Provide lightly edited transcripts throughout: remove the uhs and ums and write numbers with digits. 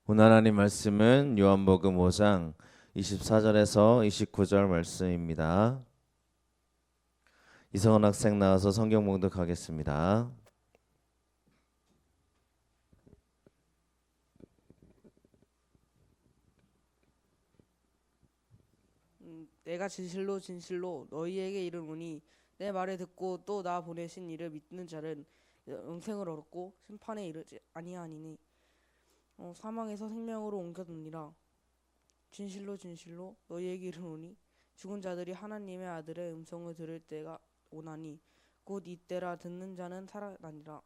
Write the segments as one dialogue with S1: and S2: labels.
S1: 오늘 하나님 말씀은 요한복음 5장 24절에서 29절 말씀입니다. 이성원 학생 나와서 성경 봉독하겠습니다.
S2: 내가 진실로 진실로 너희에게 이르노니 내 말을 듣고 또 나 보내신 이를 믿는 자는 영생을 얻고 심판에 이르지 아니하니니 사망에서 생명으로 옮겨두니라. 진실로 진실로 너희에게 이르노니 죽은 자들이 하나님의 아들의 음성을 들을 때가 오나니 곧 이때라. 듣는 자는 살아나니라.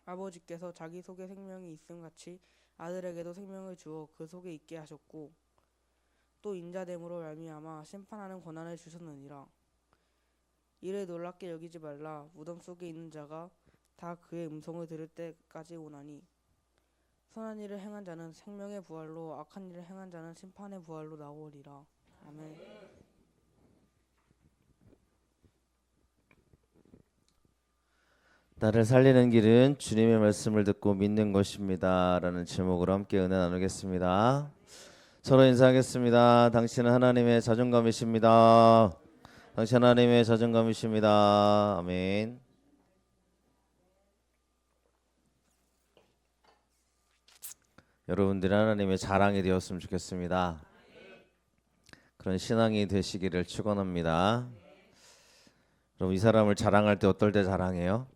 S2: 아버지께서 자기 속에 생명이 있음 같이 아들에게도 생명을 주어 그 속에 있게 하셨고 또 인자됨으로 말미암아 심판하는 권한을 주셨느니라. 이를 놀랍게 여기지 말라. 무덤 속에 있는 자가 다 그의 음성을 들을 때까지 오나니 선한 일을 행한 자는 생명의 부활로, 악한 일을 행한 자는 심판의 부활로 나오리라. 아멘.
S1: 나를 살리는 길은 주님의 말씀을 듣고 믿는 것입니다. 라는 제목으로 함께 은혜 나누겠습니다. 서로 인사하겠습니다. 당신은 하나님의 자존감이십니다. 당신 하나님의 자존감이십니다. 아멘. 여러분들이 하나님의 자랑이 되었으면 좋겠습니다. 그런 신앙이 되시기를 축원합니다. 그럼 이 사람을 자랑할 때 어떨 때 자랑해요?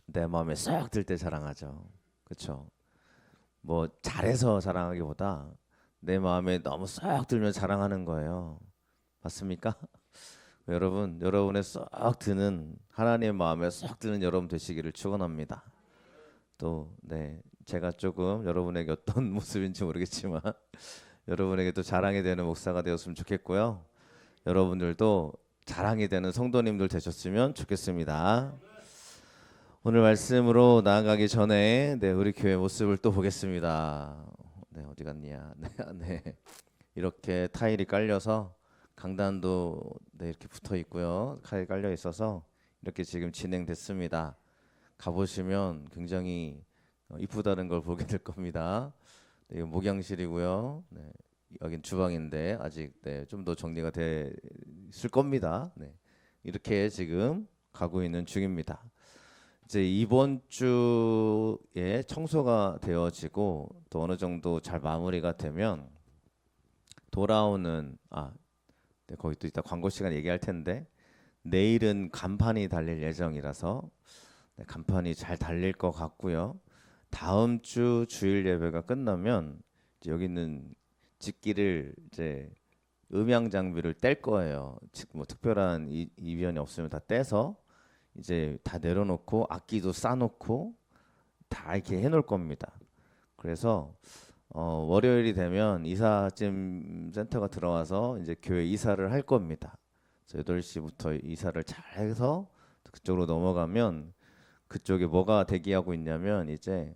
S1: 내 마음에 쏙 들 때 자랑하죠. 그렇죠? 뭐 잘해서 자랑하기보다 내 마음에 너무 쏙 들면 자랑하는 거예요. 맞습니까? 여러분, 여러분의 쏙 드는 하나님의 마음에 쏙 드는 여러분 되시기를 축원합니다. 또 제가 조금 여러분에게 어떤 모습인지 모르겠지만 여러분에게 또 자랑이 되는 목사가 되었으면 좋겠고요. 여러분들도 자랑이 되는 성도님들 되셨으면 좋겠습니다. 오늘 말씀으로 나아가기 전에 우리 교회 모습을 또 보겠습니다. 어디 갔냐? 네. 이렇게 타일이 깔려서 강단도 이렇게 붙어 있고요. 타일 깔려 있어서 이렇게 지금 진행됐습니다. 가보시면 굉장히 이쁘다는 걸 보게 될 겁니다. 이거 목양실이고요. 여긴 주방인데 아직 좀 더 정리가 됐을 겁니다. 이렇게 지금 가고 있는 중입니다. 이제 이번 주에 청소가 되어지고 또 어느 정도 잘 마무리가 되면 돌아오는 거기 또 이따 광고 시간 얘기할 텐데 내일은 간판이 달릴 예정이라서 간판이 잘 달릴 것 같고요. 다음 주 주일 예배가 끝나면 이제 여기 있는 집기를 이제 음향 장비를 뗄 거예요. 뭐 특별한 이변이 없으면 다 떼서 이제 다 내려놓고 악기도 싸놓고 다 이렇게 해놓을 겁니다. 그래서 월요일이 되면 이사짐 센터가 들어와서 이제 교회 이사를 할 겁니다. 8시부터 이사를 잘 해서 그쪽으로 넘어가면 그쪽에 뭐가 대기하고 있냐면 이제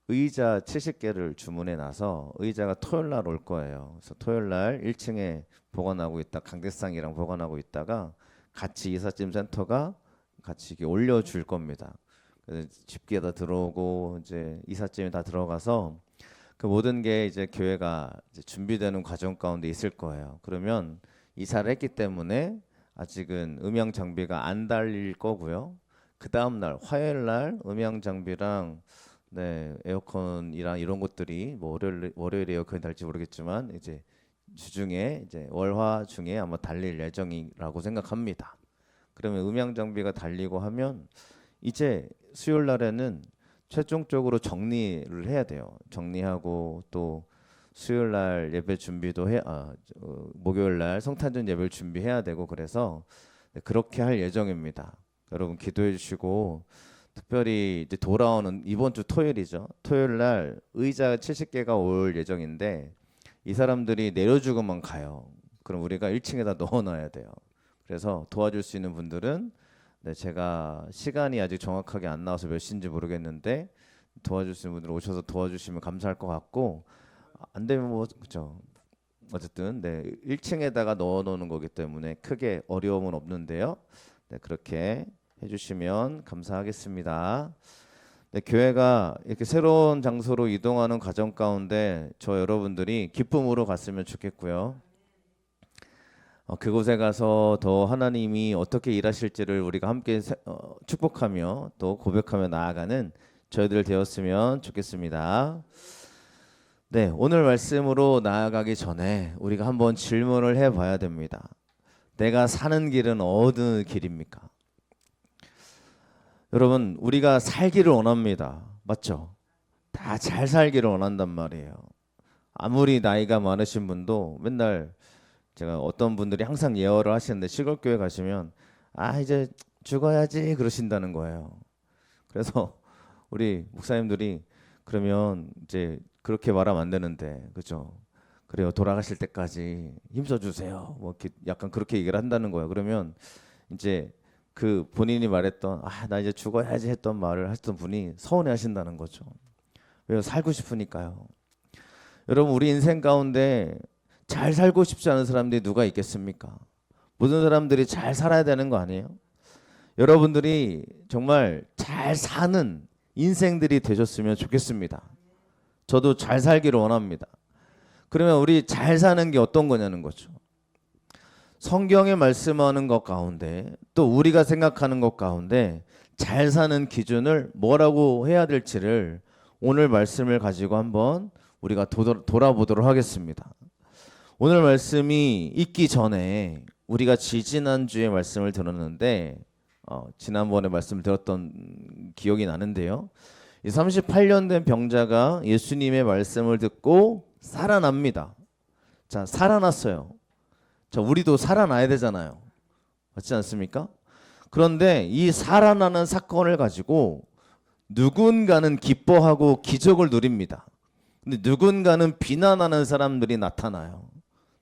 S1: 의자 70개를 주문해 놔서 의자가 토요일 날 올 거예요. 그래서 토요일 날 1층에 보관하고 있다 강대상이랑 보관하고 있다가 같이 이삿짐 센터가 같이 이렇게 올려줄 겁니다. 그래서 집게다 들어오고 이제 이삿짐이 다 들어가서 그 모든 게 이제 교회가 이제 준비되는 과정 가운데 있을 거예요. 그러면 이사를 했기 때문에 아직은 음향 장비가 안 달릴 거고요. 그 다음 날 화요일 날 음향 장비랑 에어컨이랑 이런 것들이 뭐 월요일에 에어컨이 달지 모르겠지만 이제 주중에 이제 월화 중에 아마 달릴 예정이라고 생각합니다. 그러면 음향 장비가 달리고 하면 이제 수요일 날에는 최종적으로 정리를 해야 돼요. 정리하고 또 수요일 날 예배 준비도 목요일 날 성탄절 예배를 준비해야 되고 그래서 그렇게 할 예정입니다. 여러분 기도해 주시고 특별히 이제 돌아오는 이번 주 토요일이죠. 토요일 날 의자 70개가 올 예정인데 이 사람들이 내려주고만 가요. 그럼 우리가 1층에다 넣어놔야 돼요. 그래서 도와줄 수 있는 분들은 제가 시간이 아직 정확하게 안 나와서 몇 시인지 모르겠는데 도와줄 수 있는 분들 오셔서 도와주시면 감사할 것 같고 안 되면 뭐 그죠. 어쨌든 1층에다가 넣어 놓는 거기 때문에 크게 어려움은 없는데요. 그렇게 해주시면 감사하겠습니다. 네, 교회가 이렇게 새로운 장소로 이동하는 과정 가운데 저 여러분들이 기쁨으로 갔으면 좋겠고요. 그곳에 가서 더 하나님이 어떻게 일하실지를 우리가 함께 축복하며 또 고백하며 나아가는 저희들 되었으면 좋겠습니다. 네, 오늘 말씀으로 나아가기 전에 우리가 한번 질문을 해봐야 됩니다. 내가 사는 길은 어느 길입니까? 여러분, 우리가 살기를 원합니다. 맞죠? 다 잘 살기를 원한단 말이에요. 아무리 나이가 많으신 분도 맨날 제가 어떤 분들이 항상 예언을 하시는데 시골교회 가시면 이제 죽어야지 그러신다는 거예요. 그래서 우리 목사님들이 그러면 이제 그렇게 말하면 안 되는데, 그죠? 그래요, 돌아가실 때까지 힘써 주세요. 뭐 약간 그렇게 얘기를 한다는 거예요. 그러면 이제 그 본인이 말했던 나 이제 죽어야지 했던 말을 하셨던 분이 서운해 하신다는 거죠. 왜요? 살고 싶으니까요. 여러분, 우리 인생 가운데 잘 살고 싶지 않은 사람들이 누가 있겠습니까? 모든 사람들이 잘 살아야 되는 거 아니에요? 여러분들이 정말 잘 사는 인생들이 되셨으면 좋겠습니다. 저도 잘 살기를 원합니다. 그러면 우리 잘 사는 게 어떤 거냐는 거죠. 성경에 말씀하는 것 가운데 또 우리가 생각하는 것 가운데 잘 사는 기준을 뭐라고 해야 될지를 오늘 말씀을 가지고 한번 우리가 돌아보도록 하겠습니다. 오늘 말씀이 있기 전에 우리가 지지난주에 말씀을 들었는데 지난번에 말씀을 들었던 기억이 나는데요. 이 38년 된 병자가 예수님의 말씀을 듣고 살아납니다. 자, 살아났어요. 자, 우리도 살아나야 되잖아요. 맞지 않습니까? 그런데 이 살아나는 사건을 가지고 누군가는 기뻐하고 기적을 누립니다. 근데 누군가는 비난하는 사람들이 나타나요.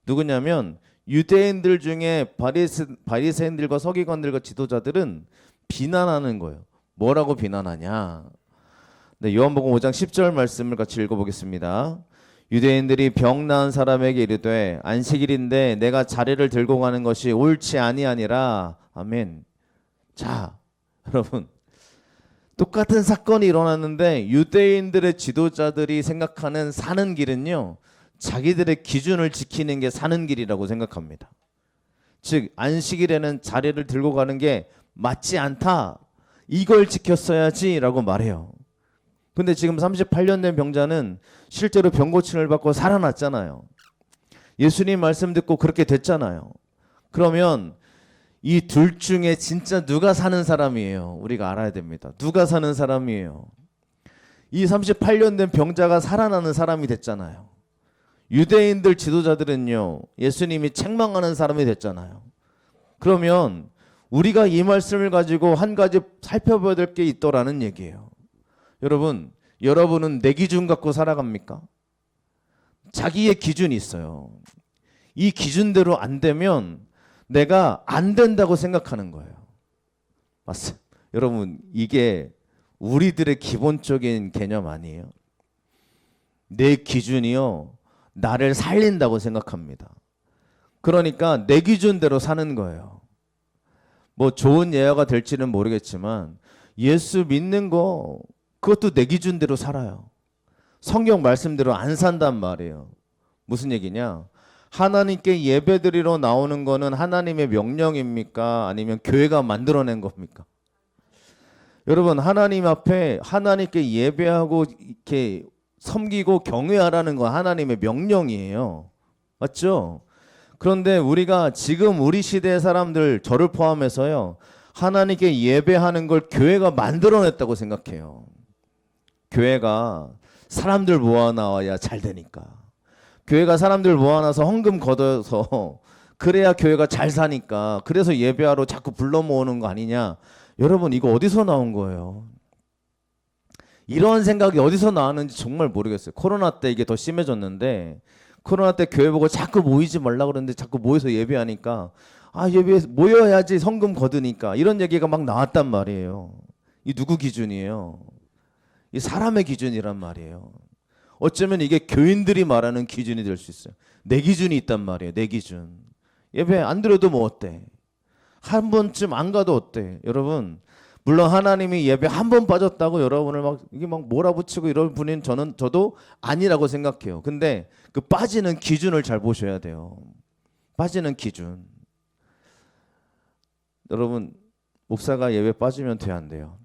S1: 누구냐면 유대인들 중에 바리새인들과 서기관들과 지도자들은 비난하는 거예요. 뭐라고 비난하냐? 네, 요한복음 5장 10절 말씀을 같이 읽어보겠습니다. 유대인들이 병 나은 사람에게 이르되 안식일인데 내가 자리를 들고 가는 것이 옳지 아니하니라. 아멘. 자, 여러분, 똑같은 사건이 일어났는데 유대인들의 지도자들이 생각하는 사는 길은요, 자기들의 기준을 지키는 게 사는 길이라고 생각합니다. 즉 안식일에는 자리를 들고 가는 게 맞지 않다, 이걸 지켰어야지 라고 말해요. 근데 지금 38년 된 병자는 실제로 병 고침을 받고 살아났잖아요. 예수님 말씀 듣고 그렇게 됐잖아요. 그러면 이 둘 중에 진짜 누가 사는 사람이에요? 우리가 알아야 됩니다. 누가 사는 사람이에요? 이 38년 된 병자가 살아나는 사람이 됐잖아요. 유대인들 지도자들은요, 예수님이 책망하는 사람이 됐잖아요. 그러면 우리가 이 말씀을 가지고 한 가지 살펴봐야 될 게 있더라는 얘기예요. 여러분은 내 기준 갖고 살아갑니까? 자기의 기준이 있어요. 이 기준대로 안 되면 내가 안 된다고 생각하는 거예요. 맞습니다. 여러분, 이게 우리들의 기본적인 개념 아니에요? 내 기준이요, 나를 살린다고 생각합니다. 그러니까 내 기준대로 사는 거예요. 뭐 좋은 예화가 될지는 모르겠지만 예수 믿는 거 그것도 내 기준대로 살아요. 성경 말씀대로 안 산단 말이에요. 무슨 얘기냐? 하나님께 예배드리러 나오는 거는 하나님의 명령입니까? 아니면 교회가 만들어낸 겁니까? 여러분, 하나님 앞에 하나님께 예배하고 이렇게 섬기고 경외하라는 건 하나님의 명령이에요. 맞죠? 그런데 우리가 지금 우리 시대의 사람들, 저를 포함해서요, 하나님께 예배하는 걸 교회가 만들어냈다고 생각해요. 교회가 사람들 모아놔야 잘 되니까. 교회가 사람들 모아놔서 헌금 걷어서 그래야 교회가 잘 사니까. 그래서 예배하러 자꾸 불러 모으는 거 아니냐. 여러분, 이거 어디서 나온 거예요? 이런 생각이 어디서 나왔는지 정말 모르겠어요. 코로나 때 이게 더 심해졌는데, 코로나 때 교회 보고 자꾸 모이지 말라 그러는데 자꾸 모여서 예배하니까 예배에 모여야지 헌금 거두니까 이런 얘기가 막 나왔단 말이에요. 이 누구 기준이에요? 이 사람의 기준이란 말이에요. 어쩌면 이게 교인들이 말하는 기준이 될 수 있어요. 내 기준이 있단 말이에요. 내 기준. 예배 안 드려도 뭐 어때? 한 번쯤 안 가도 어때? 여러분, 물론 하나님이 예배 한 번 빠졌다고 여러분을 막 이게 막 몰아붙이고 이런 분인 저도 아니라고 생각해요. 근데 그 빠지는 기준을 잘 보셔야 돼요. 빠지는 기준. 여러분, 목사가 예배 빠지면 돼요, 안 돼요?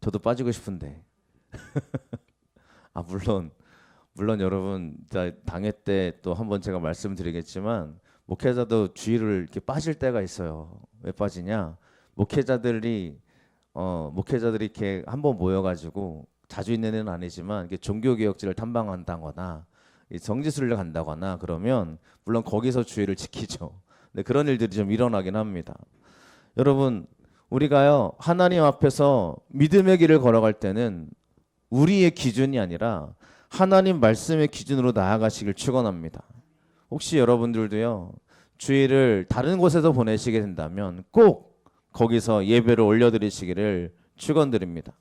S1: 저도 빠지고 싶은데. 아, 물론 여러분, 당회 때 또 한번 제가 말씀드리겠지만 목회자도 주의를 이렇게 빠질 때가 있어요. 왜 빠지냐? 목회자들이 이렇게 한번 모여가지고 자주 있는 애는 아니지만 이렇게 종교개혁지를 탐방한다거나 정지순례 간다거나 그러면 물론 거기서 주의를 지키죠. 근데 그런 일들이 좀 일어나긴 합니다. 여러분, 우리가요 하나님 앞에서 믿음의 길을 걸어갈 때는 우리의 기준이 아니라 하나님 말씀의 기준으로 나아가시길 축원합니다. 혹시 여러분들도요 주일을 다른 곳에서 보내시게 된다면 꼭 거기서 예배를 올려드리시기를 축원드립니다.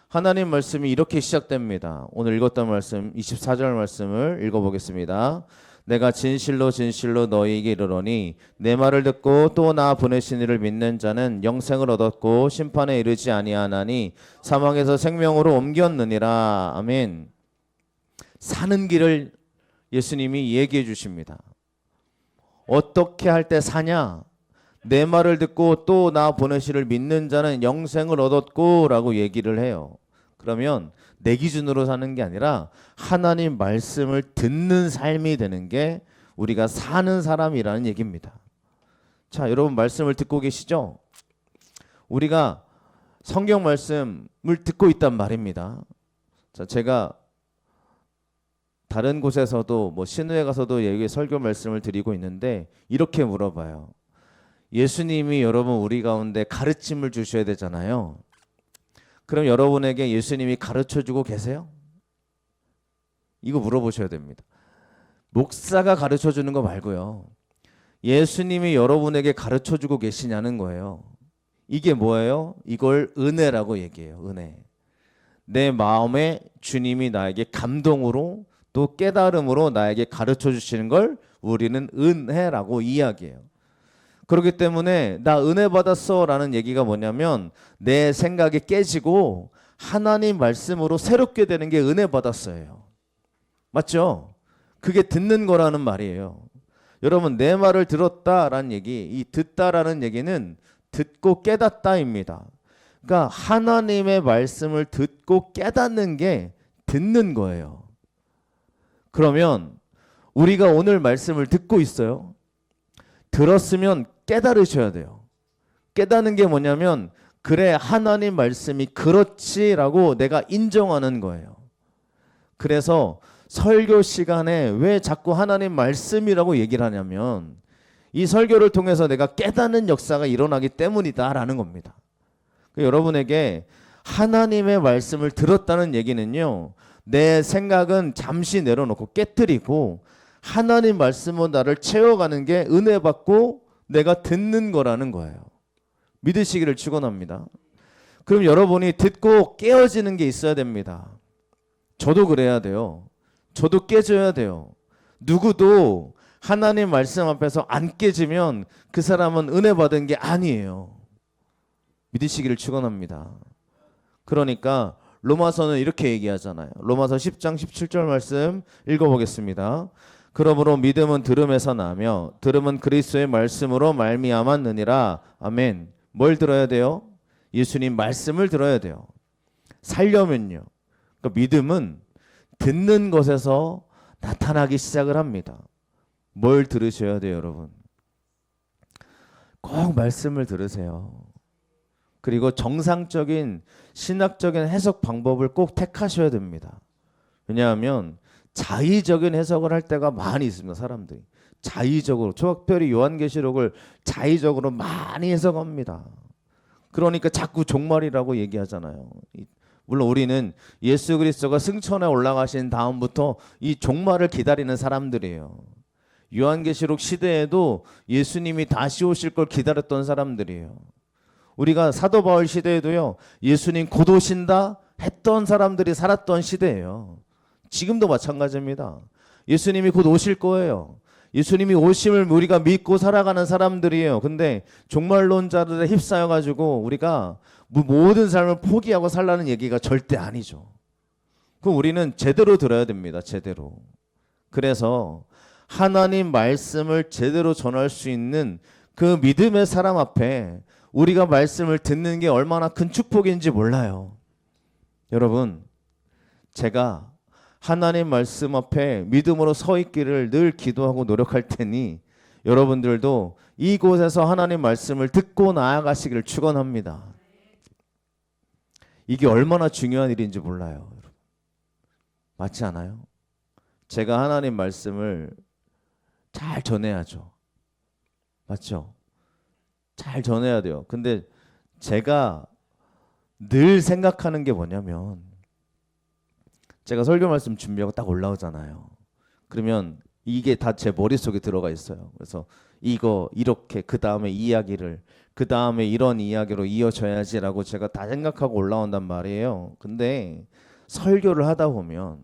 S1: 하나님 말씀이 이렇게 시작됩니다. 오늘 읽었던 말씀 24절 말씀을 읽어보겠습니다. 내가 진실로 진실로 너희에게 이르노니 내 말을 듣고 또 나 보내신 이를 믿는 자는 영생을 얻었고 심판에 이르지 아니하나니 사망에서 생명으로 옮겼느니라. 아멘. 사는 길을 예수님이 얘기해 주십니다. 어떻게 할 때 사냐? 내 말을 듣고 또 나 보내시를 믿는 자는 영생을 얻었고 라고 얘기를 해요. 그러면 내 기준으로 사는 게 아니라 하나님 말씀을 듣는 삶이 되는 게 우리가 사는 사람이라는 얘기입니다. 자, 여러분 말씀을 듣고 계시죠? 우리가 성경 말씀을 듣고 있단 말입니다. 자, 제가 다른 곳에서도 신우에 가서도 예배 설교 말씀을 드리고 있는데 이렇게 물어봐요. 예수님이 여러분 우리 가운데 가르침을 주셔야 되잖아요. 그럼 여러분에게 예수님이 가르쳐주고 계세요? 이거 물어보셔야 됩니다. 목사가 가르쳐주는 거 말고요. 예수님이 여러분에게 가르쳐주고 계시냐는 거예요. 이게 뭐예요? 이걸 은혜라고 얘기해요. 은혜. 내 마음에 주님이 나에게 감동으로 또 깨달음으로 나에게 가르쳐 주시는 걸 우리는 은혜라고 이야기해요. 그렇기 때문에 나 은혜 받았어 라는 얘기가 뭐냐면 내 생각이 깨지고 하나님 말씀으로 새롭게 되는 게 은혜 받았어요. 맞죠? 그게 듣는 거라는 말이에요. 여러분 내 말을 들었다라는 얘기, 이 듣다라는 얘기는 듣고 깨닫다입니다. 그러니까 하나님의 말씀을 듣고 깨닫는 게 듣는 거예요. 그러면 우리가 오늘 말씀을 듣고 있어요. 들었으면 깨달으셔야 돼요. 깨닫는 게 뭐냐면 그래 하나님 말씀이 그렇지라고 내가 인정하는 거예요. 그래서 설교 시간에 왜 자꾸 하나님 말씀이라고 얘기를 하냐면 이 설교를 통해서 내가 깨닫는 역사가 일어나기 때문이다라는 겁니다. 여러분에게 하나님의 말씀을 들었다는 얘기는요. 내 생각은 잠시 내려놓고 깨트리고 하나님 말씀으로 나를 채워가는 게 은혜 받고 내가 듣는 거라는 거예요. 믿으시기를 축원합니다. 그럼 여러분이 듣고 깨어지는 게 있어야 됩니다. 저도 그래야 돼요. 저도 깨져야 돼요. 누구도 하나님 말씀 앞에서 안 깨지면 그 사람은 은혜 받은 게 아니에요. 믿으시기를 축원합니다. 그러니까 로마서는 이렇게 얘기하잖아요. 로마서 10장 17절 말씀 읽어보겠습니다. 그러므로 믿음은 들음에서 나며 들음은 그리스도의 말씀으로 말미암았느니라. 아멘. 뭘 들어야 돼요? 예수님 말씀을 들어야 돼요. 살려면요. 그러니까 믿음은 듣는 것에서 나타나기 시작을 합니다. 뭘 들으셔야 돼요, 여러분? 꼭 말씀을 들으세요. 그리고 정상적인 신학적인 해석 방법을 꼭 택하셔야 됩니다. 왜냐하면 자의적인 해석을 할 때가 많이 있습니다. 사람들이 자의적으로 특별히 요한계시록을 자의적으로 많이 해석합니다. 그러니까 자꾸 종말이라고 얘기하잖아요. 물론 우리는 예수 그리스도가 승천에 올라가신 다음부터 이 종말을 기다리는 사람들이에요. 요한계시록 시대에도 예수님이 다시 오실 걸 기다렸던 사람들이에요. 우리가 사도 바울 시대에도요. 예수님 곧 오신다 했던 사람들이 살았던 시대예요. 지금도 마찬가지입니다. 예수님이 곧 오실 거예요. 예수님이 오심을 우리가 믿고 살아가는 사람들이에요. 근데 종말론자들에 휩싸여 가지고 우리가 모든 삶을 포기하고 살라는 얘기가 절대 아니죠. 그럼 우리는 제대로 들어야 됩니다. 제대로. 그래서 하나님 말씀을 제대로 전할 수 있는 그 믿음의 사람 앞에 우리가 말씀을 듣는 게 얼마나 큰 축복인지 몰라요. 여러분, 제가 하나님 말씀 앞에 믿음으로 서 있기를 늘 기도하고 노력할 테니 여러분들도 이곳에서 하나님 말씀을 듣고 나아가시기를 축원합니다. 이게 얼마나 중요한 일인지 몰라요. 맞지 않아요? 제가 하나님 말씀을 잘 전해야죠. 맞죠? 잘 전해야 돼요. 근데 제가 늘 생각하는 게 뭐냐면 제가 설교 말씀 준비하고 딱 올라오잖아요. 그러면 이게 다 제 머릿속에 들어가 있어요. 그래서 이거 이렇게 그 다음에 이야기를 그 다음에 이런 이야기로 이어져야지라고 제가 다 생각하고 올라온단 말이에요. 근데 설교를 하다 보면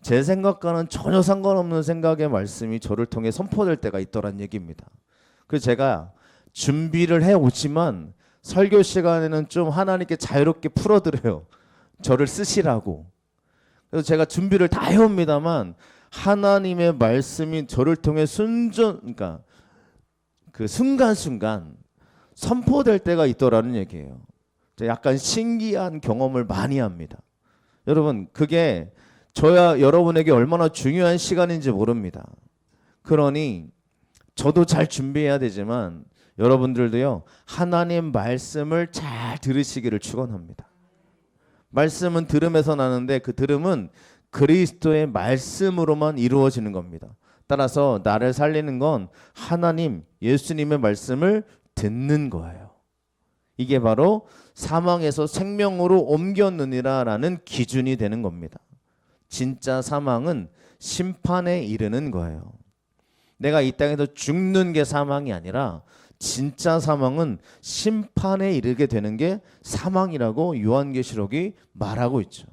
S1: 제 생각과는 전혀 상관없는 생각의 말씀이 저를 통해 선포될 때가 있더란 얘기입니다. 그래서 제가 준비를 해오지만 설교 시간에는 좀 하나님께 자유롭게 풀어드려요. 저를 쓰시라고. 그래서 제가 준비를 다 해옵니다만 하나님의 말씀이 저를 통해 그러니까 그 순간순간 선포될 때가 있더라는 얘기예요. 약간 신기한 경험을 많이 합니다. 여러분, 그게 저야 여러분에게 얼마나 중요한 시간인지 모릅니다. 그러니 저도 잘 준비해야 되지만 여러분들도요, 하나님 말씀을 잘 들으시기를 축원합니다. 말씀은 들음에서 나는데 그 들음은 그리스도의 말씀으로만 이루어지는 겁니다. 따라서 나를 살리는 건 하나님, 예수님의 말씀을 듣는 거예요. 이게 바로 사망에서 생명으로 옮겼느니라라는 기준이 되는 겁니다. 진짜 사망은 심판에 이르는 거예요. 내가 이 땅에서 죽는 게 사망이 아니라 진짜 사망은 심판에 이르게 되는 게 사망이라고 요한계시록이 말하고 있죠.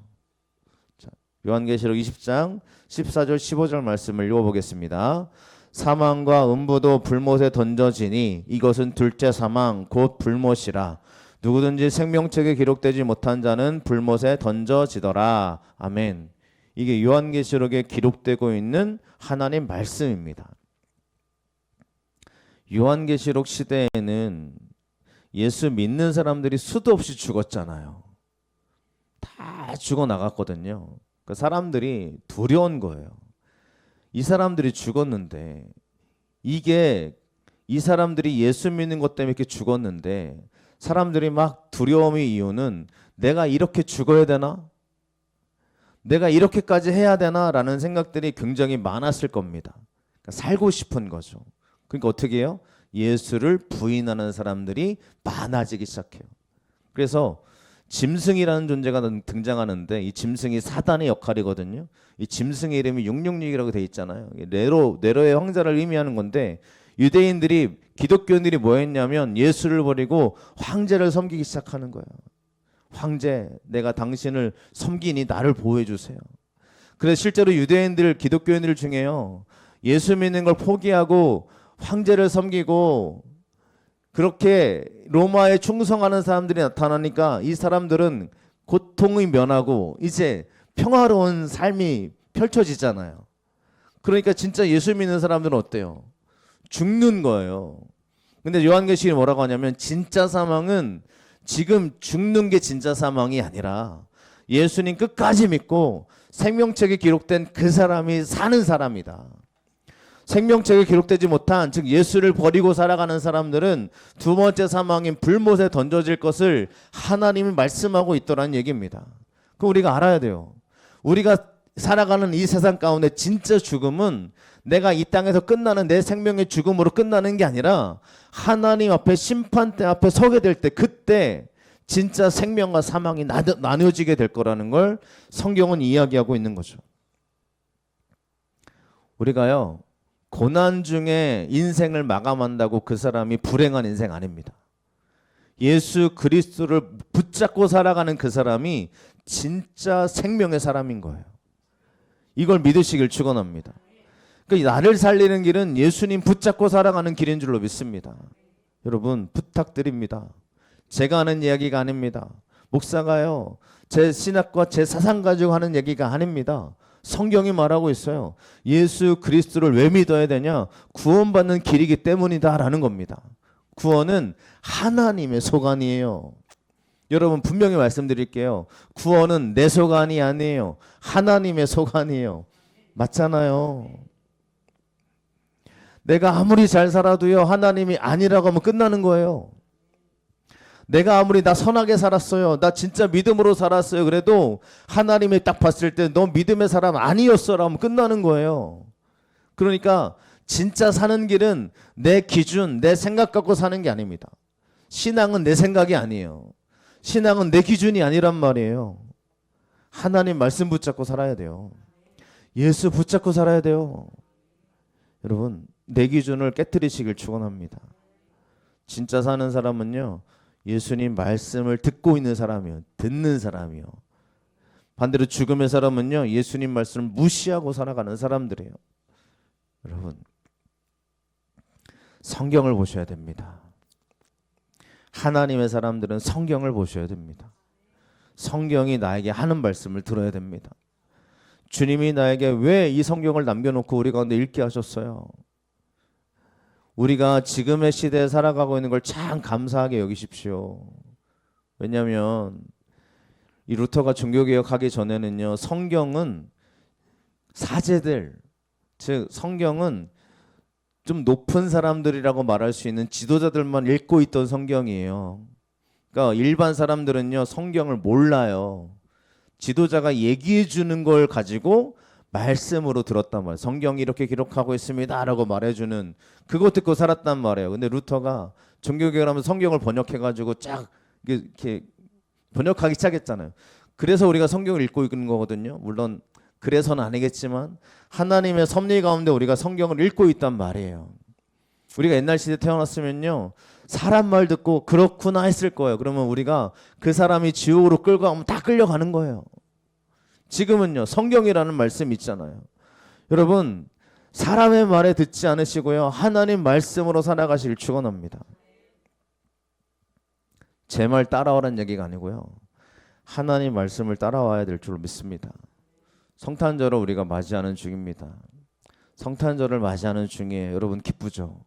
S1: 자, 요한계시록 20장 14절 15절 말씀을 읽어보겠습니다. 사망과 음부도 불못에 던져지니 이것은 둘째 사망 곧 불못이라. 누구든지 생명책에 기록되지 못한 자는 불못에 던져지더라. 아멘. 이게 요한계시록에 기록되고 있는 하나님 말씀입니다. 요한계시록 시대에는 예수 믿는 사람들이 수도 없이 죽었잖아요. 다 죽어 나갔거든요. 그 사람들이 두려운 거예요. 이 사람들이 죽었는데 이게 이 사람들이 예수 믿는 것 때문에 이렇게 죽었는데 사람들이 막 두려움의 이유는 내가 이렇게 죽어야 되나? 내가 이렇게까지 해야 되나? 라는 생각들이 굉장히 많았을 겁니다. 그러니까 살고 싶은 거죠. 그러니까 어떻게 해요? 예수를 부인하는 사람들이 많아지기 시작해요. 그래서 짐승이라는 존재가 등장하는데 이 짐승이 사단의 역할이거든요. 이 짐승의 이름이 666이라고 돼 있잖아요. 네로의 황자를 의미하는 건데 유대인들이 기독교인들이 뭐 했냐면 예수를 버리고 황제를 섬기기 시작하는 거예요. 황제, 내가 당신을 섬기니 나를 보호해 주세요. 그래서 실제로 유대인들, 기독교인들 중에요. 예수 믿는 걸 포기하고 황제를 섬기고 그렇게 로마에 충성하는 사람들이 나타나니까 이 사람들은 고통이 면하고 이제 평화로운 삶이 펼쳐지잖아요. 그러니까 진짜 예수 믿는 사람들은 어때요? 죽는 거예요. 근데 요한계시록이 뭐라고 하냐면 진짜 사망은 지금 죽는 게 진짜 사망이 아니라 예수님 끝까지 믿고 생명책에 기록된 그 사람이 사는 사람이다. 생명책에 기록되지 못한, 즉 예수를 버리고 살아가는 사람들은 두 번째 사망인 불못에 던져질 것을 하나님이 말씀하고 있더라는 얘기입니다. 그거 우리가 알아야 돼요. 우리가 살아가는 이 세상 가운데 진짜 죽음은 내가 이 땅에서 끝나는 내 생명의 죽음으로 끝나는 게 아니라 하나님 앞에 심판대 앞에 서게 될 때 그때 진짜 생명과 사망이 나뉘어지게 될 거라는 걸 성경은 이야기하고 있는 거죠. 우리가요, 고난 중에 인생을 마감한다고 그 사람이 불행한 인생 아닙니다. 예수 그리스도를 붙잡고 살아가는 그 사람이 진짜 생명의 사람인 거예요. 이걸 믿으시길 축원합니다. 그러니까 나를 살리는 길은 예수님 붙잡고 살아가는 길인 줄로 믿습니다. 여러분 부탁드립니다. 제가 하는 이야기가 아닙니다. 목사가요 제 신학과 제 사상 가지고 하는 얘기가 아닙니다. 성경이 말하고 있어요. 예수 그리스도를 왜 믿어야 되냐? 구원받는 길이기 때문이다라는 겁니다. 구원은 하나님의 소관이에요. 여러분 분명히 말씀드릴게요. 구원은 내 소관이 아니에요. 하나님의 소관이에요. 맞잖아요. 내가 아무리 잘 살아도요 하나님이 아니라고 하면 끝나는 거예요. 내가 아무리 나 선하게 살았어요, 나 진짜 믿음으로 살았어요, 그래도 하나님이 딱 봤을 때 너 믿음의 사람 아니었어 라면 끝나는 거예요. 그러니까 진짜 사는 길은 내 기준, 내 생각 갖고 사는 게 아닙니다. 신앙은 내 생각이 아니에요. 신앙은 내 기준이 아니란 말이에요. 하나님 말씀 붙잡고 살아야 돼요. 예수 붙잡고 살아야 돼요. 여러분 내 기준을 깨트리시길 축원합니다. 진짜 사는 사람은요 예수님 말씀을 듣고 있는 사람이요, 듣는 사람이요. 반대로 죽음의 사람은요 예수님 말씀을 무시하고 살아가는 사람들이에요. 여러분 성경을 보셔야 됩니다. 하나님의 사람들은 성경을 보셔야 됩니다. 성경이 나에게 하는 말씀을 들어야 됩니다. 주님이 나에게 왜 이 성경을 남겨놓고 우리 가운데 읽게 하셨어요? 우리가 지금의 시대에 살아가고 있는 걸 참 감사하게 여기십시오. 왜냐하면 이 루터가 종교개혁하기 전에는요 성경은 사제들, 즉 성경은 좀 높은 사람들이라고 말할 수 있는 지도자들만 읽고 있던 성경이에요. 그러니까 일반 사람들은요 성경을 몰라요. 지도자가 얘기해 주는 걸 가지고 말씀으로 들었단 말이에요. 성경이 이렇게 기록하고 있습니다 라고 말해주는 그거 듣고 살았단 말이에요. 근데 루터가 종교개혁을 하면서 성경을 번역해가지고 쫙 이렇게 번역하기 시작했잖아요. 그래서 우리가 성경을 읽고 있는 거거든요. 물론 그래서는 아니겠지만 하나님의 섭리 가운데 우리가 성경을 읽고 있단 말이에요. 우리가 옛날 시대에 태어났으면요 사람 말 듣고 그렇구나 했을 거예요. 그러면 우리가 그 사람이 지옥으로 끌고 가면 다 끌려가는 거예요. 지금은요 성경이라는 말씀이 있잖아요. 여러분 사람의 말에 듣지 않으시고요 하나님 말씀으로 살아가시길 축원합니다. 제 말 따라오라는 얘기가 아니고요 하나님 말씀을 따라와야 될 줄로 믿습니다. 성탄절을 우리가 맞이하는 중입니다. 성탄절을 맞이하는 중에 여러분 기쁘죠?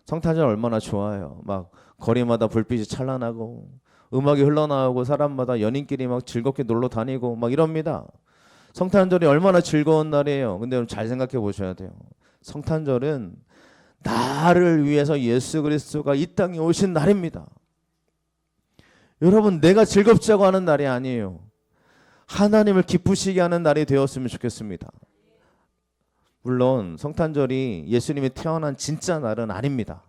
S1: 성탄절 얼마나 좋아요. 막 거리마다 불빛이 찬란하고 음악이 흘러나오고 사람마다 연인끼리 막 즐겁게 놀러 다니고 막 이럽니다. 성탄절이 얼마나 즐거운 날이에요. 근데 여러분 잘 생각해 보셔야 돼요. 성탄절은 나를 위해서 예수 그리스도가 이 땅에 오신 날입니다. 여러분 내가 즐겁자고 하는 날이 아니에요. 하나님을 기쁘시게 하는 날이 되었으면 좋겠습니다. 물론 성탄절이 예수님이 태어난 진짜 날은 아닙니다.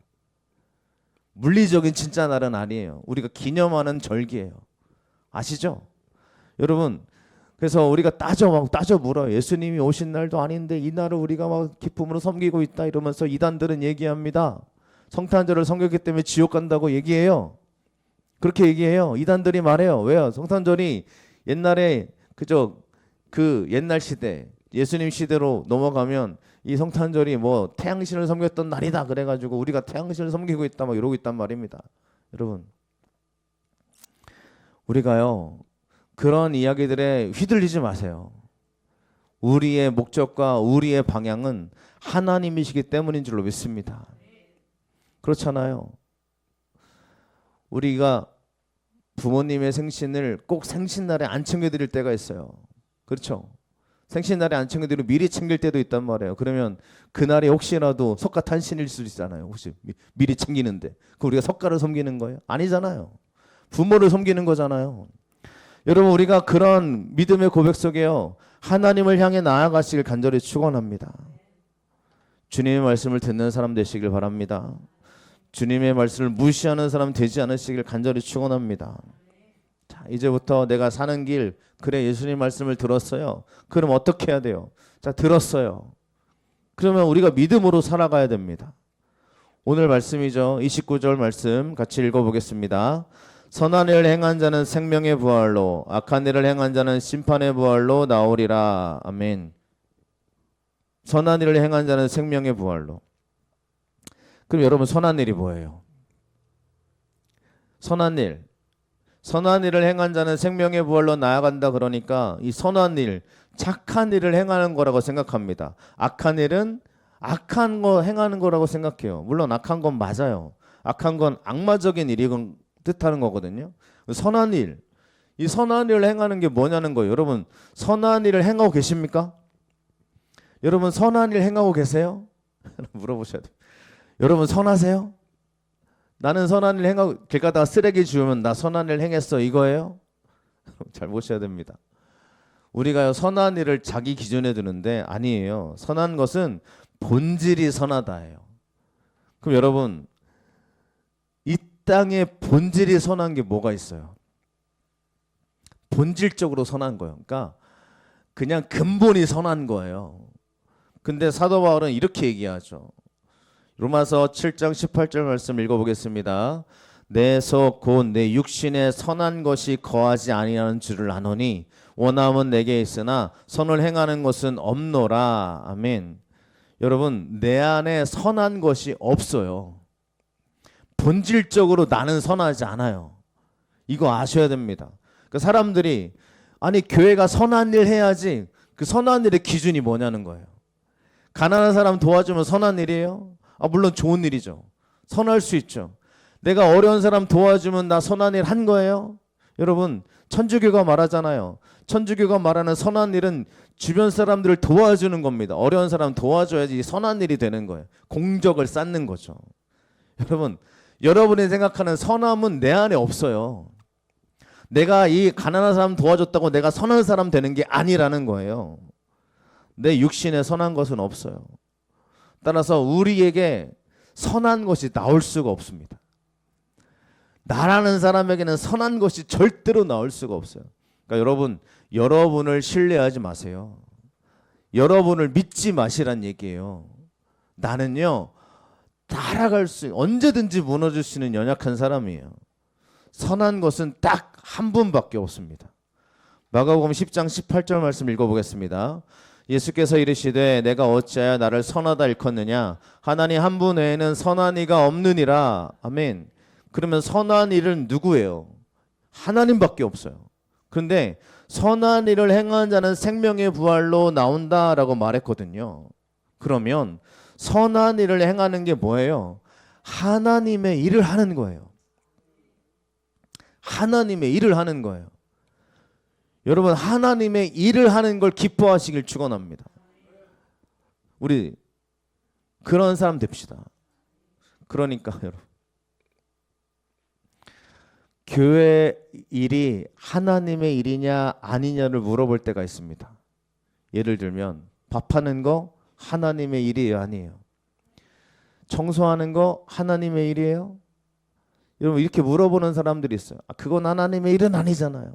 S1: 물리적인 진짜 날은 아니에요. 우리가 기념하는 절기예요. 아시죠? 여러분 그래서 우리가 따져 물어요. 예수님이 오신 날도 아닌데 이 날을 우리가 막 기쁨으로 섬기고 있다 이러면서 이단들은 얘기합니다. 성탄절을 섬겼기 때문에 지옥 간다고 얘기해요. 그렇게 얘기해요. 이단들이 말해요. 왜요? 성탄절이 옛날에 그 옛날 시대 예수님 시대로 넘어가면 이 성탄절이 뭐 태양신을 섬겼던 날이다 그래가지고 우리가 태양신을 섬기고 있다 막 이러고 있단 말입니다. 여러분 우리가요 그런 이야기들에 휘둘리지 마세요. 우리의 목적과 우리의 방향은 하나님이시기 때문인 줄로 믿습니다. 그렇잖아요. 우리가 부모님의 생신을 꼭 생신날에 안 챙겨드릴 때가 있어요. 그렇죠? 생신날에 안 챙겨드리고 미리 챙길 때도 있단 말이에요. 그러면 그날이 혹시라도 석가탄신일 수도 있잖아요. 혹시 미리 챙기는데 그 우리가 석가를 섬기는 거예요? 아니잖아요. 부모를 섬기는 거잖아요. 여러분 우리가 그런 믿음의 고백 속에요 하나님을 향해 나아가시길 간절히 축원합니다. 주님의 말씀을 듣는 사람 되시길 바랍니다. 주님의 말씀을 무시하는 사람 되지 않으시길 간절히 축원합니다. 자, 이제부터 내가 사는 길 그래 예수님 말씀을 들었어요. 그럼 어떻게 해야 돼요? 자, 들었어요. 그러면 우리가 믿음으로 살아가야 됩니다. 오늘 말씀이죠. 29절 말씀 같이 읽어보겠습니다. 선한 일을 행한 자는 생명의 부활로 악한 일을 행한 자는 심판의 부활로 나오리라. 아멘. 선한 일을 행한 자는 생명의 부활로. 그럼 여러분 선한 일이 뭐예요? 선한 일. 선한 일을 행한 자는 생명의 부활로 나아간다 그러니까 이 선한 일, 착한 일을 행하는 거라고 생각합니다. 악한 일은 악한 거 행하는 거라고 생각해요. 물론 악한 건 맞아요. 악한 건 악마적인 일이 뜻하는 거거든요. 선한 일, 이 선한 일을 행하는 게 뭐냐는 거예요. 여러분 선한 일을 행하고 계십니까? 여러분 선한 일 행하고 계세요? 물어보셔야 돼요. 여러분 선하세요? 나는 선한 일 행하고 길 가다가 쓰레기 주우면 나 선한 일 행했어 이거예요? 잘 보셔야 됩니다. 우리가 선한 일을 자기 기준에 두는데 아니에요. 선한 것은 본질이 선하다예요. 그럼 여러분 이 땅에 본질이 선한 게 뭐가 있어요? 본질적으로 선한 거예요. 그러니까 그냥 근본이 선한 거예요. 근데 사도 바울은 이렇게 얘기하죠. 로마서 7장 18절 말씀 읽어보겠습니다. 내 속 곧 내 육신에 선한 것이 거하지 아니하는 줄을 아노니 원함은 내게 있으나 선을 행하는 것은 없노라. 아멘. 여러분 내 안에 선한 것이 없어요. 본질적으로 나는 선하지 않아요. 이거 아셔야 됩니다. 그러니까 사람들이 아니 교회가 선한 일 해야지, 그 선한 일의 기준이 뭐냐는 거예요. 가난한 사람 도와주면 선한 일이에요? 물론 좋은 일이죠. 선할 수 있죠. 내가 어려운 사람 도와주면 나 선한 일 한 거예요? 여러분 천주교가 말하잖아요. 천주교가 말하는 선한 일은 주변 사람들을 도와주는 겁니다. 어려운 사람 도와줘야지 선한 일이 되는 거예요. 공적을 쌓는 거죠. 여러분 여러분이 생각하는 선함은 내 안에 없어요. 내가 이 가난한 사람 도와줬다고 내가 선한 사람 되는 게 아니라는 거예요. 내 육신에 선한 것은 없어요. 따라서 우리에게 선한 것이 나올 수가 없습니다. 나라는 사람에게는 선한 것이 절대로 나올 수가 없어요. 그러니까 여러분, 여러분을 신뢰하지 마세요. 여러분을 믿지 마시란 얘기예요. 나는요, 따라갈 수, 언제든지 무너질 수 있는 연약한 사람이에요. 선한 것은 딱 한 분밖에 없습니다. 마가복음 10장 18절 말씀 읽어보겠습니다. 예수께서 이르시되 내가 어찌하여 나를 선하다 일컫느냐 하나님 한 분 외에는 선한 이가 없느니라. 아멘. 그러면 선한 이는 누구예요? 하나님밖에 없어요. 그런데 선한 일을 행한 자는 생명의 부활로 나온다라고 말했거든요. 그러면 선한 일을 행하는 게 뭐예요? 하나님의 일을 하는 거예요. 하나님의 일을 하는 거예요. 여러분 하나님의 일을 하는 걸 기뻐하시길 축원합니다. 우리 그런 사람 됩시다. 그러니까 여러분 교회 일이 하나님의 일이냐 아니냐를 물어볼 때가 있습니다. 예를 들면 밥하는 거 하나님의 일이에요 아니에요? 청소하는 거 하나님의 일이에요? 여러분 이렇게 물어보는 사람들이 있어요. 그건 하나님의 일은 아니잖아요.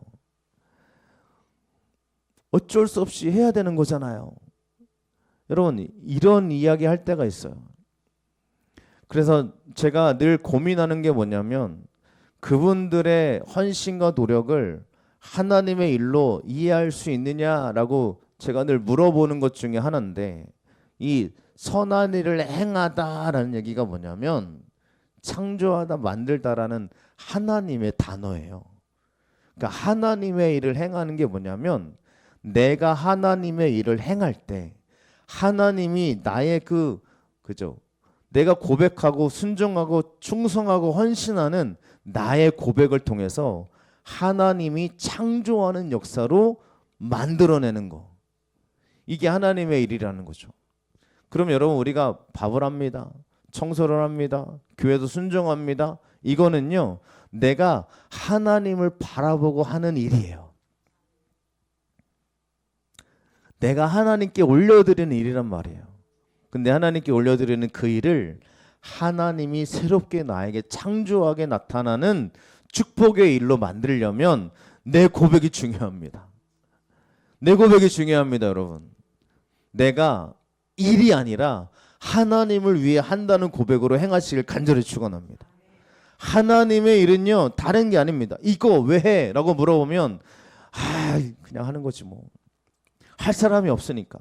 S1: 어쩔 수 없이 해야 되는 거잖아요. 여러분 이런 이야기 할 때가 있어요. 그래서 제가 늘 고민하는 게 뭐냐면 그분들의 헌신과 노력을 하나님의 일로 이해할 수 있느냐라고 제가 늘 물어보는 것 중에 하나인데, 이 선한 일을 행하다라는 얘기가 뭐냐면 창조하다 만들다라는 하나님의 단어예요. 그러니까 하나님의 일을 행하는 게 뭐냐면 내가 하나님의 일을 행할 때 하나님이 나의 그죠? 내가 고백하고 순종하고 충성하고 헌신하는 나의 고백을 통해서 하나님이 창조하는 역사로 만들어내는 거. 이게 하나님의 일이라는 거죠. 그럼 여러분 우리가 밥을 합니다. 청소를 합니다. 교회도 순종합니다. 이거는요. 내가 하나님을 바라보고 하는 일이에요. 내가 하나님께 올려드리는 일이란 말이에요. 근데 하나님께 올려드리는 그 일을 하나님이 새롭게 나에게 창조하게 나타나는 축복의 일로 만들려면 내 고백이 중요합니다. 내 고백이 중요합니다, 여러분. 내가 일이 아니라 하나님을 위해 한다는 고백으로 행하시길 간절히 축원합니다. 하나님의 일은요 다른 게 아닙니다. 이거 왜 해? 라고 물어보면 그냥 하는 거지 뭐. 할 사람이 없으니까.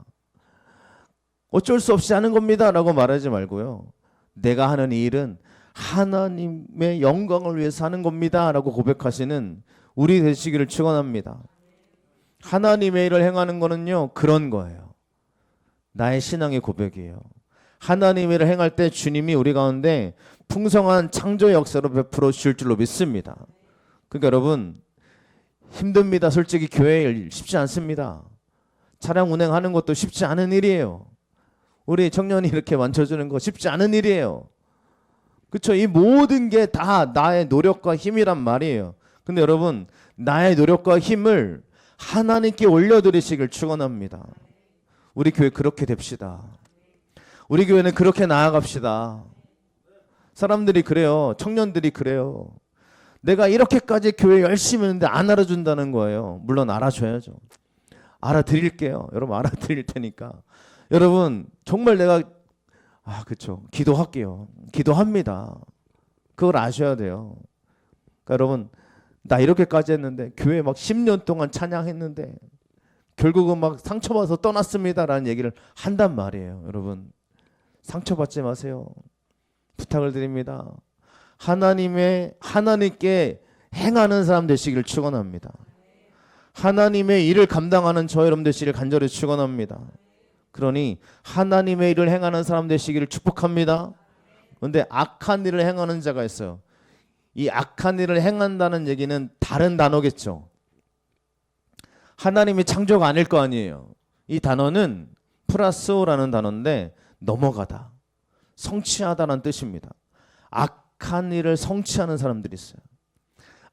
S1: 어쩔 수 없이 하는 겁니다 라고 말하지 말고요. 내가 하는 이 일은 하나님의 영광을 위해서 하는 겁니다 라고 고백하시는 우리 되시기를 축원합니다. 하나님의 일을 행하는 거는요, 그런 거예요. 나의 신앙의 고백이에요. 하나님의 일을 행할 때 주님이 우리 가운데 풍성한 창조 역사로 베풀어 주실 줄로 믿습니다. 그러니까 여러분, 힘듭니다. 솔직히 교회 일 쉽지 않습니다. 차량 운행하는 것도 쉽지 않은 일이에요. 우리 청년이 이렇게 만져주는 거 쉽지 않은 일이에요. 그렇죠? 이 모든 게 다 나의 노력과 힘이란 말이에요. 근데 여러분, 나의 노력과 힘을 하나님께 올려드리시길 축원합니다. 우리 교회 그렇게 됩시다. 우리 교회는 그렇게 나아갑시다. 사람들이 그래요. 청년들이 그래요. 내가 이렇게까지 교회 열심히 했는데 안 알아준다는 거예요. 물론 알아줘야죠. 알아드릴게요. 여러분, 알아드릴 테니까. 여러분, 정말 내가 그렇죠. 기도할게요. 기도합니다. 그걸 아셔야 돼요. 그러니까 여러분, 나 이렇게까지 했는데 교회 막 10년 동안 찬양했는데 결국은 막 상처받아서 떠났습니다라는 얘기를 한단 말이에요. 여러분, 상처받지 마세요. 부탁을 드립니다. 하나님께 행하는 사람 되시기를 축원합니다. 하나님의 일을 감당하는 저 여러분 되시기를 간절히 축원합니다. 그러니 하나님의 일을 행하는 사람 되시기를 축복합니다. 그런데 악한 일을 행하는 자가 있어요. 이 악한 일을 행한다는 얘기는 다른 단어겠죠. 하나님이 창조가 아닐 거 아니에요. 이 단어는 프라스오라는 단어인데 넘어가다, 성취하다라는 뜻입니다. 악한 일을 성취하는 사람들이 있어요.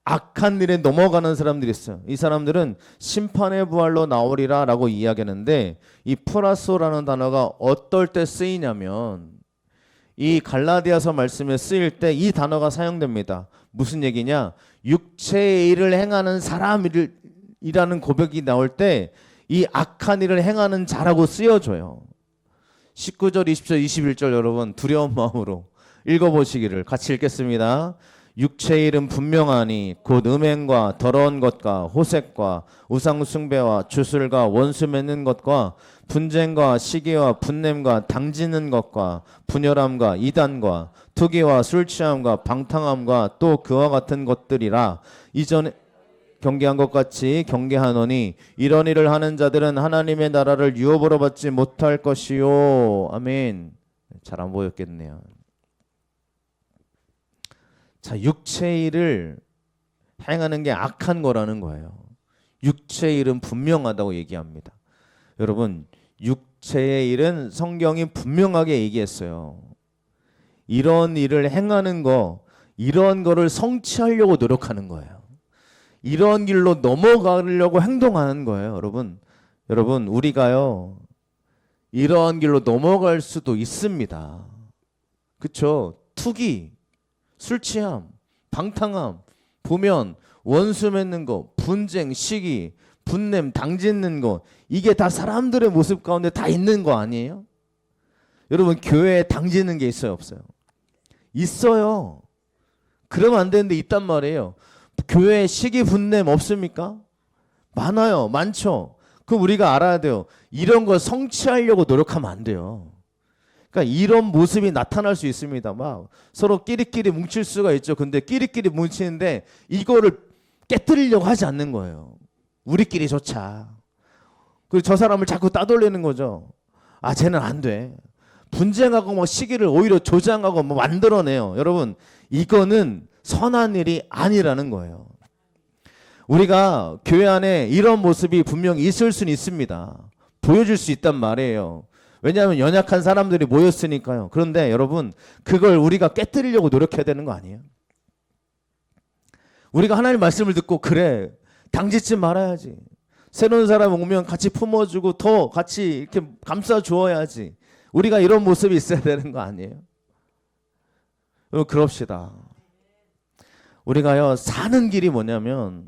S1: 악한 일에 넘어가는 사람들이 있어요. 이 사람들은 심판의 부활로 나오리라 라고 이야기하는데, 이 프라소라는 단어가 어떨 때 쓰이냐면 이 갈라디아서 말씀에 쓰일 때 이 단어가 사용됩니다. 무슨 얘기냐? 육체의 일을 행하는 사람이라는 고백이 나올 때 이 악한 일을 행하는 자라고 쓰여져요. 19절, 20절, 21절 여러분 두려운 마음으로 읽어보시기를 같이 읽겠습니다. 육체의 일은 분명하니 곧 음행과 더러운 것과 호색과 우상숭배와 주술과 원수 맺는 것과 분쟁과 시기와 분냄과 당지는 것과 분열함과 이단과 투기와 술취함과 방탕함과 또 그와 같은 것들이라. 이전에 경계한 것 같이 경계하노니 이런 일을 하는 자들은 하나님의 나라를 유업으로 받지 못할 것이요. 아멘. 잘 안 보였겠네요. 자, 육체의 일을 행하는 게 악한 거라는 거예요. 육체의 일은 분명하다고 얘기합니다. 여러분, 육체의 일은 성경이 분명하게 얘기했어요. 이런 일을 행하는 거, 이런 거를 성취하려고 노력하는 거예요. 이런 길로 넘어가려고 행동하는 거예요. 여러분 우리가요 이러한 길로 넘어갈 수도 있습니다. 그렇죠? 투기, 술 취함, 방탕함, 보면 원수 맺는 거, 분쟁, 시기, 분냄, 당짓는 거, 이게 다 사람들의 모습 가운데 다 있는 거 아니에요? 여러분, 교회에 당짓는 게 있어요, 없어요? 있어요. 그러면 안 되는데 있단 말이에요. 교회에 시기, 분냄 없습니까? 많아요. 많죠. 그럼 우리가 알아야 돼요. 이런 걸 성취하려고 노력하면 안 돼요. 그러니까 이런 모습이 나타날 수 있습니다. 막 서로 끼리끼리 뭉칠 수가 있죠. 근데 끼리끼리 뭉치는데 이거를 깨뜨리려고 하지 않는 거예요. 우리끼리 좋자. 그리고 저 사람을 자꾸 따돌리는 거죠. 아, 쟤는 안 돼. 분쟁하고 뭐 시기를 오히려 조장하고 뭐 만들어내요. 여러분, 이거는 선한 일이 아니라는 거예요. 우리가 교회 안에 이런 모습이 분명히 있을 수는 있습니다. 보여줄 수 있단 말이에요. 왜냐하면 연약한 사람들이 모였으니까요. 그런데 여러분, 그걸 우리가 깨뜨리려고 노력해야 되는 거 아니에요? 우리가 하나님 말씀을 듣고 그래, 당짓지 말아야지. 새로운 사람 오면 같이 품어주고 더 같이 이렇게 감싸주어야지. 우리가 이런 모습이 있어야 되는 거 아니에요? 그럽시다. 우리가요 사는 길이 뭐냐면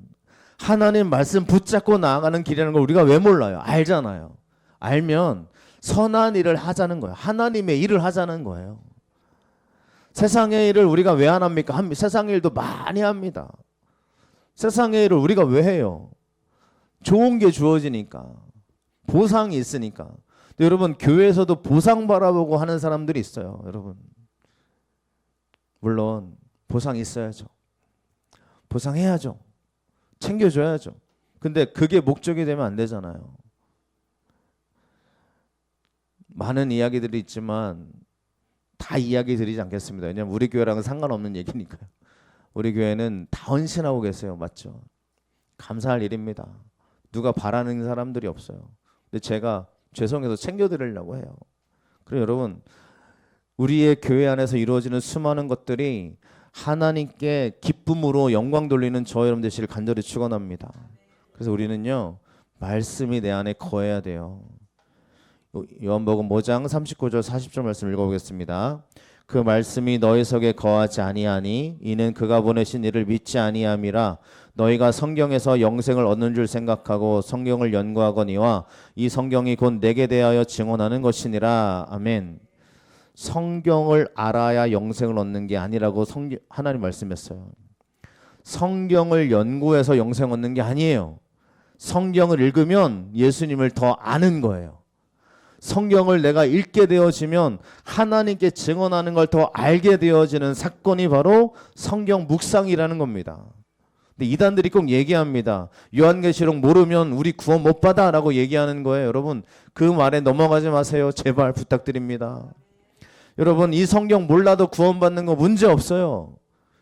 S1: 하나님 말씀 붙잡고 나아가는 길이라는 걸 우리가 왜 몰라요? 알잖아요. 알면 선한 일을 하자는 거예요. 하나님의 일을 하자는 거예요. 세상의 일을 우리가 왜 안 합니까? 세상의 일도 많이 합니다. 세상의 일을 우리가 왜 해요? 좋은 게 주어지니까, 보상이 있으니까. 근데 여러분 교회에서도 보상 바라보고 하는 사람들이 있어요. 여러분 물론 보상이 있어야죠. 보상해야죠. 챙겨줘야죠. 근데 그게 목적이 되면 안 되잖아요. 많은 이야기들이 있지만 다 이야기 드리지 않겠습니다. 왜냐하면 우리 교회랑은 상관없는 얘기니까요. 우리 교회는 다 헌신하고 계세요. 맞죠? 감사할 일입니다. 누가 바라는 사람들이 없어요. 근데 제가 죄송해서 챙겨드리려고 해요. 그리고 여러분 우리의 교회 안에서 이루어지는 수많은 것들이 하나님께 기쁨으로 영광 돌리는 저 여러분 되시길 간절히 축원합니다. 그래서 우리는요 말씀이 내 안에 거해야 돼요. 요한복음 5장 39절 40절 말씀 읽어보겠습니다. 그 말씀이 너희 속에 거하지 아니하니 이는 그가 보내신 이를 믿지 아니함이라. 너희가 성경에서 영생을 얻는 줄 생각하고 성경을 연구하거니와 이 성경이 곧 내게 대하여 증언하는 것이니라. 아멘. 성경을 알아야 영생을 얻는 게 아니라고 하나님 말씀했어요. 성경을 연구해서 영생 얻는 게 아니에요. 성경을 읽으면 예수님을 더 아는 거예요. 성경을 내가 읽게 되어지면 하나님께 증언하는 걸 더 알게 되어지는 사건이 바로 성경 묵상이라는 겁니다. 근데 이단들이 꼭 얘기합니다. 요한계시록 모르면 우리 구원 못 받아 라고 얘기하는 거예요. 여러분 그 말에 넘어가지 마세요. 제발 부탁드립니다. 여러분 이 성경 몰라도 구원받는 거 문제 없어요.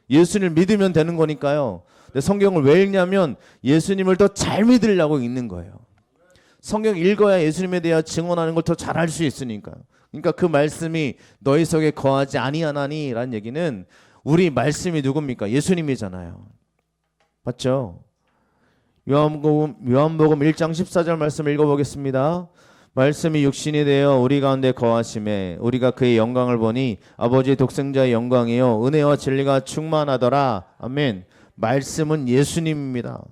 S1: 예수님을 믿으면 되는 거니까요. 근데 성경을 왜 읽냐면 예수님을 더 잘 믿으려고 읽는 거예요. 성경 읽어야 예수님에 대해 증언하는 걸 더 잘할 수 있으니까요. 그러니까 그 말씀이 너희 속에 거하지 아니하나니 라는 얘기는 우리 말씀이 누굽니까? 예수님이잖아요. 맞죠? 요한복음 1장 14절 말씀 읽어보겠습니다. 말씀이 육신이 되어 우리 가운데 거하심에 우리가 그의 영광을 보니 아버지의 독생자의 영광이요 은혜와 진리가 충만하더라. 아멘. 말씀은 예수님입니다.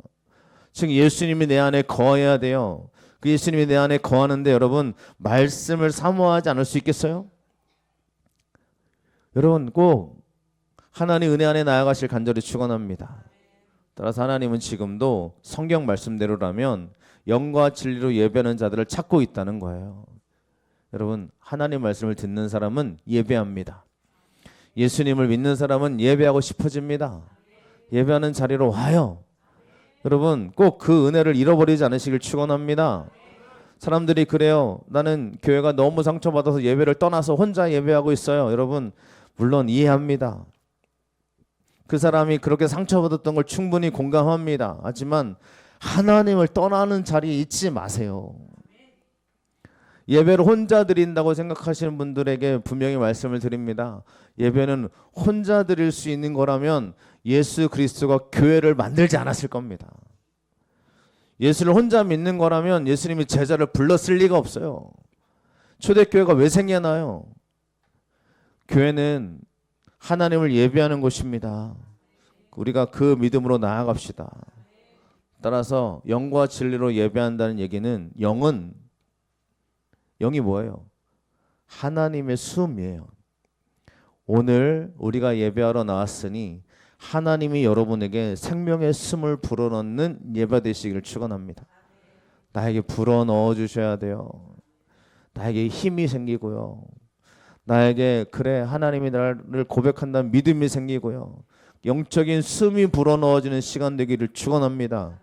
S1: 즉 예수님이 내 안에 거해야 돼요. 그 예수님이 내 안에 거하는데 여러분 말씀을 사모하지 않을 수 있겠어요? 여러분 꼭 하나님 은혜 안에 나아가실 간절히 축원합니다. 따라서 하나님은 지금도 성경 말씀대로라면 영과 진리로 예배하는 자들을 찾고 있다는 거예요. 여러분 하나님 말씀을 듣는 사람은 예배합니다. 예수님을 믿는 사람은 예배하고 싶어집니다. 예배하는 자리로 와요. 여러분 꼭 그 은혜를 잃어버리지 않으시길 축원합니다. 사람들이 그래요. 나는 교회가 너무 상처받아서 예배를 떠나서 혼자 예배하고 있어요. 여러분 물론 이해합니다. 그 사람이 그렇게 상처받았던 걸 충분히 공감합니다. 하지만 하나님을 떠나는 자리에 있지 마세요. 예배를 혼자 드린다고 생각하시는 분들에게 분명히 말씀을 드립니다. 예배는 혼자 드릴 수 있는 거라면 예수 그리스도가 교회를 만들지 않았을 겁니다. 예수를 혼자 믿는 거라면 예수님이 제자를 불렀을 리가 없어요. 초대교회가 왜 생겨나요? 교회는 하나님을 예배하는 곳입니다. 우리가 그 믿음으로 나아갑시다. 따라서 영과 진리로 예배한다는 얘기는 영이 뭐예요? 하나님의 숨이에요. 오늘 우리가 예배하러 나왔으니 하나님이 여러분에게 생명의 숨을 불어넣는 예배 되시기를 축원합니다. 나에게 불어넣어 주셔야 돼요. 나에게 힘이 생기고요. 나에게 그래 하나님이 나를 고백한다는 믿음이 생기고요. 영적인 숨이 불어넣어지는 시간 되기를 축원합니다.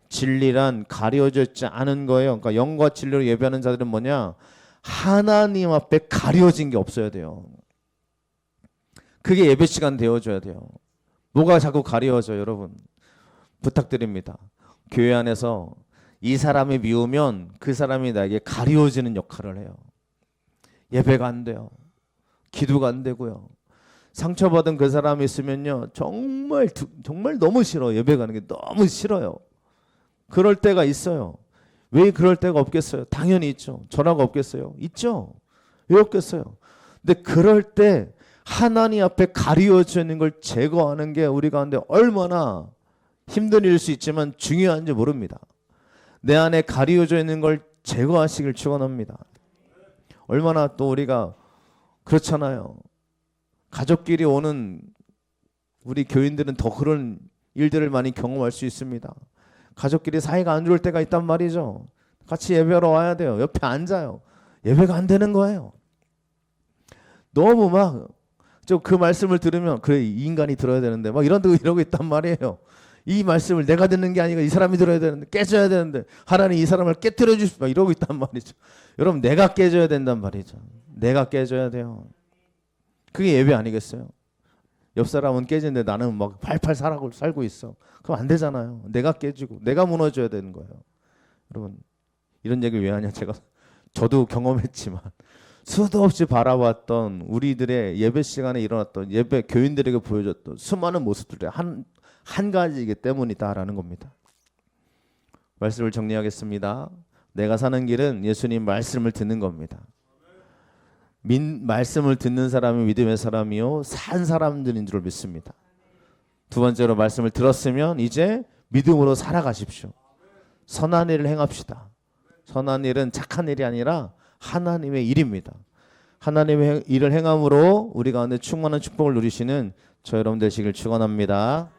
S1: 진리란 가려져 있지 않은 거예요. 그러니까 영과 진리로 예배하는 자들은 뭐냐? 하나님 앞에 가려진 게 없어야 돼요. 그게 예배 시간 되어줘야 돼요. 뭐가 자꾸 가려워져요, 여러분? 부탁드립니다. 교회 안에서 이 사람이 미우면 그 사람이 나에게 가려워지는 역할을 해요. 예배가 안 돼요. 기도가 안 되고요. 상처받은 그 사람이 있으면요, 정말 너무 싫어. 예배 가는 게 너무 싫어요. 그럴 때가 있어요. 왜 그럴 때가 없겠어요? 당연히 있죠. 전화가 없겠어요? 있죠. 왜 없겠어요? 근데 그럴 때 하나님 앞에 가리워져 있는 걸 제거하는 게 우리 가운데 얼마나 힘든 일일 수 있지만 중요한지 모릅니다. 내 안에 가리워져 있는 걸 제거하시길 축원합니다. 얼마나 또 우리가 그렇잖아요. 가족끼리 오는 우리 교인들은 더 그런 일들을 많이 경험할 수 있습니다. 가족끼리 사이가 안 좋을 때가 있단 말이죠. 같이 예배하러 와야 돼요. 옆에 앉아요. 예배가 안 되는 거예요. 너무 막 좀 그 말씀을 들으면 그래 이 인간이 들어야 되는데 막 이러고 있단 말이에요. 이 말씀을 내가 듣는 게 아니고 이 사람이 들어야 되는데 깨져야 되는데 하나님 이 사람을 깨트려 주시고 막 이러고 있단 말이죠. 여러분 내가 깨져야 된단 말이죠. 내가 깨져야 돼요. 그게 예배 아니겠어요? 옆 사람은 깨지는데 나는 막 팔팔 살고 있어. 그럼 안 되잖아요. 내가 깨지고 내가 무너져야 되는 거예요. 여러분 이런 얘기를 왜 하냐? 저도 경험했지만 수도 없이 바라봤던 우리들의 예배 시간에 일어났던 예배 교인들에게 보여줬던 수많은 모습들의 한 가지이기 때문이다라는 겁니다. 말씀을 정리하겠습니다. 내가 사는 길은 예수님 말씀을 듣는 겁니다. 말씀을 듣는 사람이 믿음의 사람이요 산 사람들인 줄 믿습니다. 두 번째로 말씀을 들었으면 이제 믿음으로 살아가십시오. 선한 일을 행합시다. 선한 일은 착한 일이 아니라 하나님의 일입니다. 하나님의 일을 행함으로 우리 가운데 충만한 축복을 누리시는 저 여러분 되시길 축원합니다.